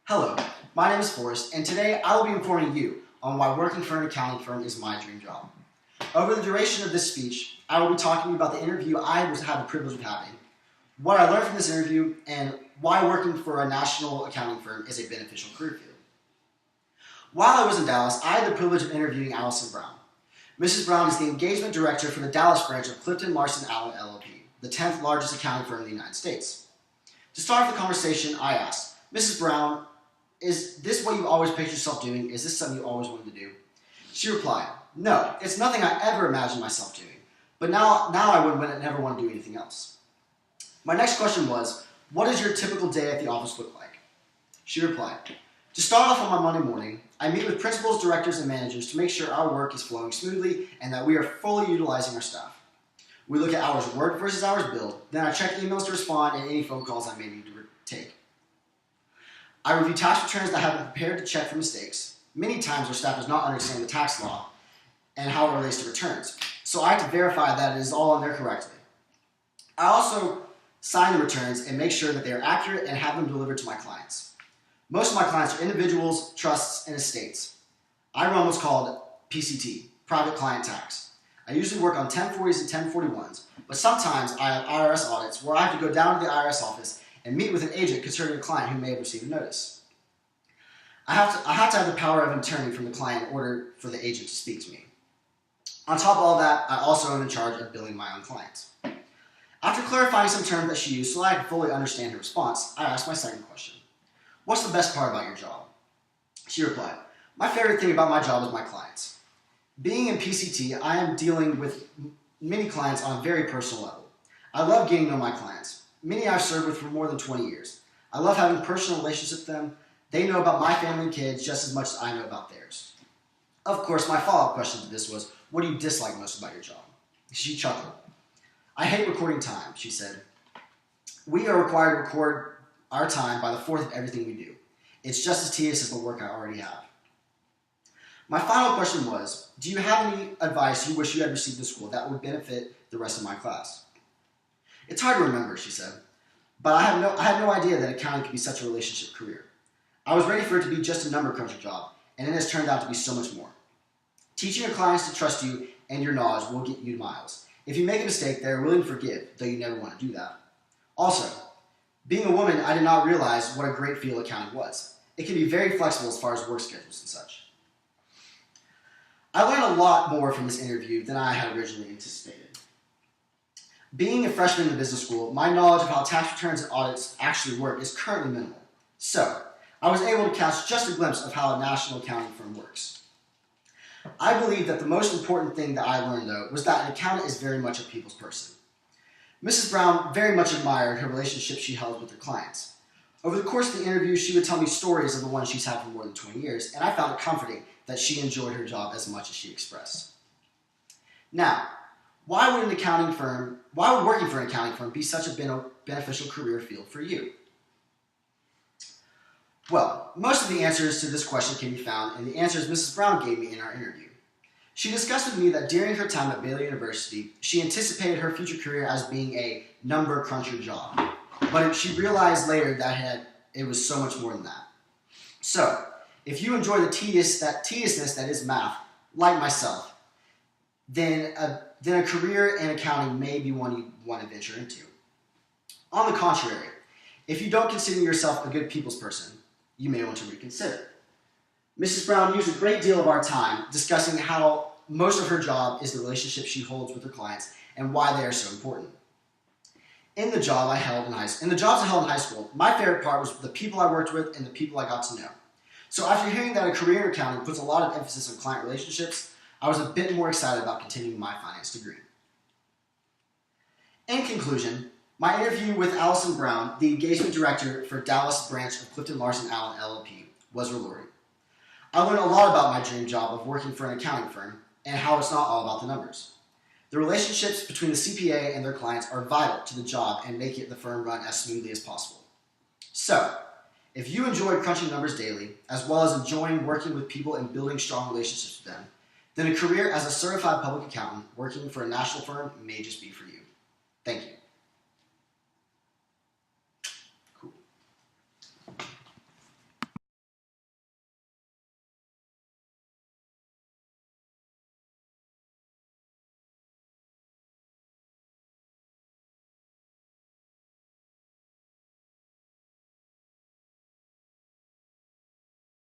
Hello, my name is Forrest, and today I will be informing you on why working for an accounting firm is my dream job. Over the duration of this speech, I will be talking about the interview I had the privilege of having, what I learned from this interview, and why working for a national accounting firm is a beneficial career field. While I was in Dallas, I had the privilege of interviewing Allison Brown. Mrs. Brown is the engagement director for the Dallas branch of Clifton Larson Allen LLP, the 10th largest accounting firm in the United States. To start off the conversation, I asked, Mrs. Brown, is this what you always pictured yourself doing? Is this something you always wanted to do? She replied, no, it's nothing I ever imagined myself doing, but now I would never want to do anything else. My next question was, what does your typical day at the office look like? She replied, to start off on my Monday morning, I meet with principals, directors, and managers to make sure our work is flowing smoothly and that we are fully utilizing our staff. We look at hours worked versus hours billed, then I check emails to respond and any phone calls I may need to take. I review tax returns that have been prepared to check for mistakes. Many times our staff does not understand the tax law and how it relates to returns, so I have to verify that it is all in there correctly. I also sign the returns and make sure that they are accurate and have them delivered to my clients. Most of my clients are individuals, trusts, and estates. I run what's called PCT, Private Client Tax. I usually work on 1040s and 1041s, but sometimes I have IRS audits where I have to go down to the IRS office and meet with an agent concerning a client who may have received a notice. I have to have the power of attorney from the client in order for the agent to speak to me. On top of all that, I also am in charge of billing my own clients. After clarifying some terms that she used so I could fully understand her response, I asked my second question. What's the best part about your job? She replied, my favorite thing about my job is my clients. Being in PCT, I am dealing with many clients on a very personal level. I love getting to know my clients. Many I've served with for more than 20 years. I love having personal relationships with them. They know about my family and kids just as much as I know about theirs. Of course, my follow-up question to this was, what do you dislike most about your job? She chuckled. I hate recording time, she said. We are required to record our time by the fourth of everything we do. It's just as tedious as the work I already have. My final question was, do you have any advice you wish you had received in school that would benefit the rest of my class? It's hard to remember, she said, but I had no idea that accounting could be such a relationship career. I was ready for it to be just a number cruncher job, and it has turned out to be so much more. Teaching your clients to trust you and your knowledge will get you miles. If you make a mistake, they are willing to forgive, though you never want to do that. Also, being a woman, I did not realize what a great field accounting was. It can be very flexible as far as work schedules and such. I learned a lot more from this interview than I had originally anticipated. Being a freshman in the business school, my knowledge of how tax returns and audits actually work is currently minimal. So, I was able to catch just a glimpse of how a national accounting firm works. I believe that the most important thing that I learned, though, was that an accountant is very much a people's person. Mrs. Brown very much admired her relationship she held with her clients. Over the course of the interview, she would tell me stories of the ones she's had for more than 20 years, and I found it comforting that she enjoyed her job as much as she expressed. Now, why would working for an accounting firm be such a beneficial career field for you? Well, most of the answers to this question can be found in the answers Mrs. Brown gave me in our interview. She discussed with me that during her time at Baylor University, she anticipated her future career as being a number cruncher job, but she realized later that it was so much more than that. So, if you enjoy that tediousness that is math, like myself, then a career in accounting may be one you want to venture into. On the contrary, if you don't consider yourself a good people's person, you may want to reconsider. Mrs. Brown used a great deal of our time discussing how most of her job is the relationship she holds with her clients and why they are so important. In the jobs I held in high school, my favorite part was the people I worked with and the people I got to know. So after hearing that a career in accounting puts a lot of emphasis on client relationships, I was a bit more excited about continuing my finance degree. In conclusion, my interview with Allison Brown, the engagement director for Dallas branch of Clifton Larson Allen LLP, was rewarding. I learned a lot about my dream job of working for an accounting firm and how it's not all about the numbers. The relationships between the CPA and their clients are vital to the job and make the firm run as smoothly as possible. So, if you enjoy crunching numbers daily, as well as enjoying working with people and building strong relationships with them, then a career as a certified public accountant working for a national firm may just be for you. Thank you.